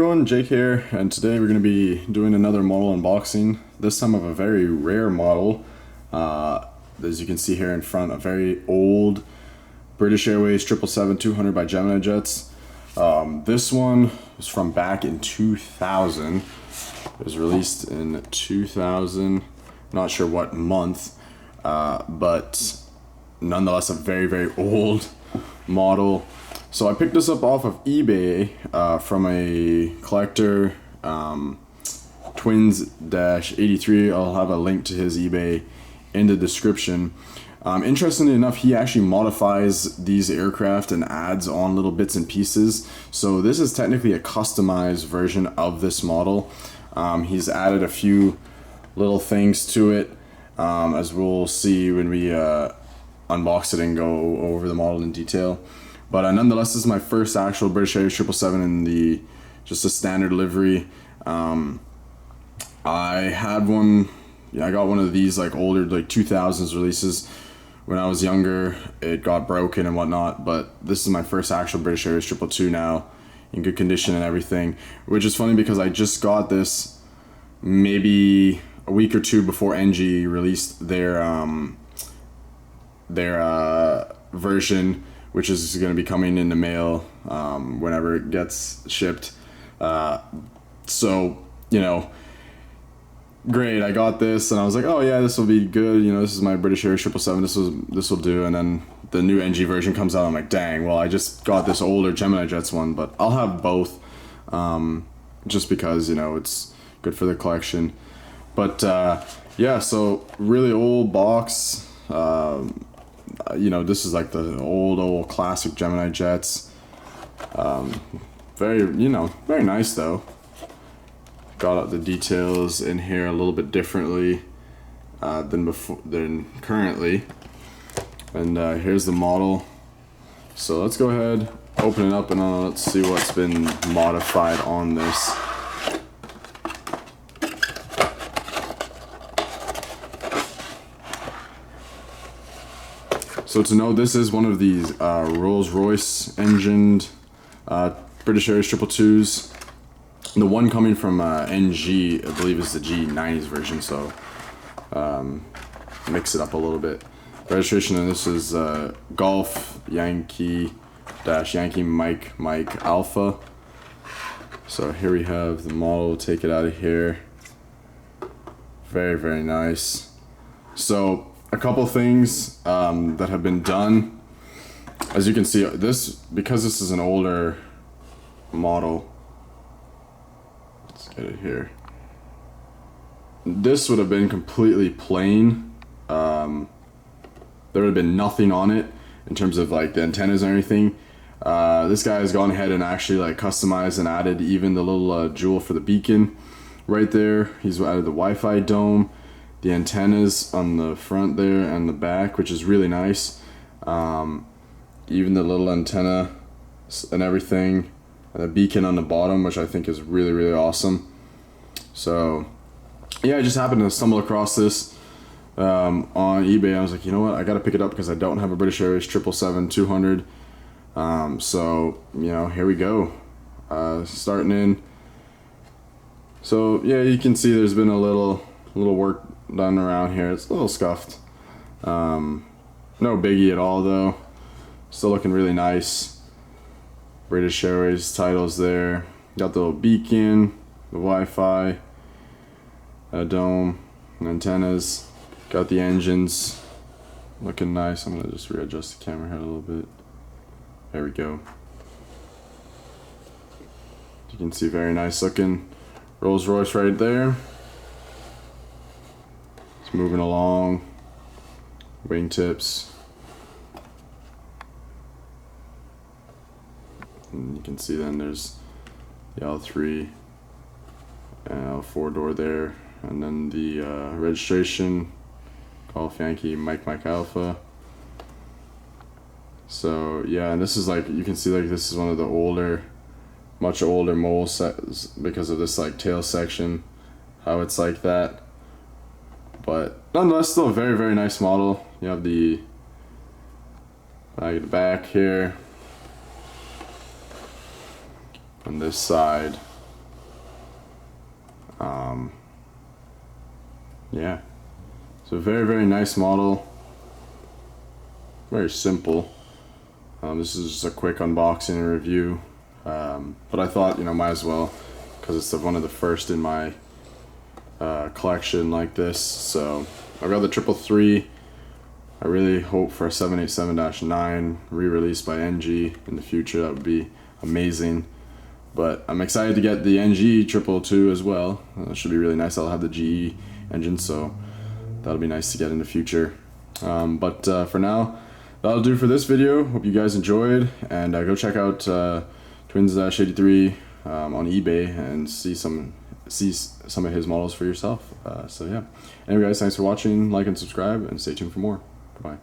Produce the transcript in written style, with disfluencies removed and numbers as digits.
Everyone, Jake here, and today we're going to be doing another model unboxing, this time of a very rare model. As you can see here in front, a very old British Airways 777-200 by GeminiJets. This one was from back in 2000. It was released in 2000, not sure what month, but nonetheless a very, very old model. So I picked this up off of eBay from a collector, Twins-83. I'll have a link to his eBay in the description. Interestingly enough, he actually modifies these aircraft and adds on little bits and pieces. So this is technically a customized version of this model. He's added a few little things to it, as we'll see when we unbox it and go over the model in detail. But nonetheless, this is my first actual British Airways 777 in the just a standard livery. I had one. Yeah, I got one of these like older, like 2000s releases when I was younger. It got broken and whatnot, but this is my first actual British Airways 222 now, in good condition and everything. Which is funny because I just got this maybe a week or two before NG released their version, which is going to be coming in the mail whenever it gets shipped. So, you know, great, I got this, and I was like, oh yeah, this will be good. You know, this is my British Airways 777. This will do. And then the new NG version comes out. I'm like, dang. Well, I just got this older GeminiJets one, but I'll have both, just because, you know, it's good for the collection. But yeah, so really old box. You know, this is like the old classic GeminiJets. Very, you know, very nice though. Got out the details in here a little bit differently than currently. And here's the model. So let's go ahead, open it up, and let's see what's been modified on this. So to know, this is one of these Rolls-Royce engined British Airways 222s. The one coming from NG, I believe, is the G90s version, so mix it up a little bit. Registration on this is Golf Yankee Mike Alpha. So here we have the model. Take it out of here. Very, very nice. So a couple things that have been done. As you can see, because this is an older model, let's get it here. This would have been completely plain. There would have been nothing on it in terms of like the antennas or anything. This guy has gone ahead and actually like customized and added even the little jewel for the beacon right there. He's added the Wi-Fi dome, the antennas on the front there and the back, which is really nice. Even the little antenna and everything, and the beacon on the bottom, which I think is really, really awesome. So yeah, I just happened to stumble across this on eBay. I was like, you know what, I gotta pick it up because I don't have a British Airways 777-200. So, you know, here we go. Starting in. So yeah, you can see there's been a little work done around here. It's a little scuffed. No biggie at all though. Still looking really nice. British Airways titles there. Got the little beacon, the Wi-Fi, a dome, antennas. Got the engines. Looking nice. I'm gonna just readjust the camera head a little bit. There we go. You can see very nice looking Rolls-Royce right there. It's moving along. Wingtips. And you can see then there's the L3 and L4 door there, and then the registration, Golf Yankee Mike Alpha. So yeah, and this is like, you can see like this is one of the older, much older models because of this like tail section, how it's like that. But nonetheless, still a very, very nice model. You have the back here. On this side, Yeah, so very, very nice model, very simple. This is just a quick unboxing and review, but I thought, you know, might as well, because it's one of the first in my collection like this. So I've got the 333. I really hope for a 787-9 re-released by NG in the future. That would be amazing. But I'm excited to get the NG 222 as well. It should be really nice. I'll have the GE engine, so that'll be nice to get in the future. But for now, that'll do for this video. Hope you guys enjoyed, and go check out Twins-83 on eBay and see some of his models for yourself. So yeah. Anyway guys, thanks for watching. Like and subscribe, and stay tuned for more. Bye.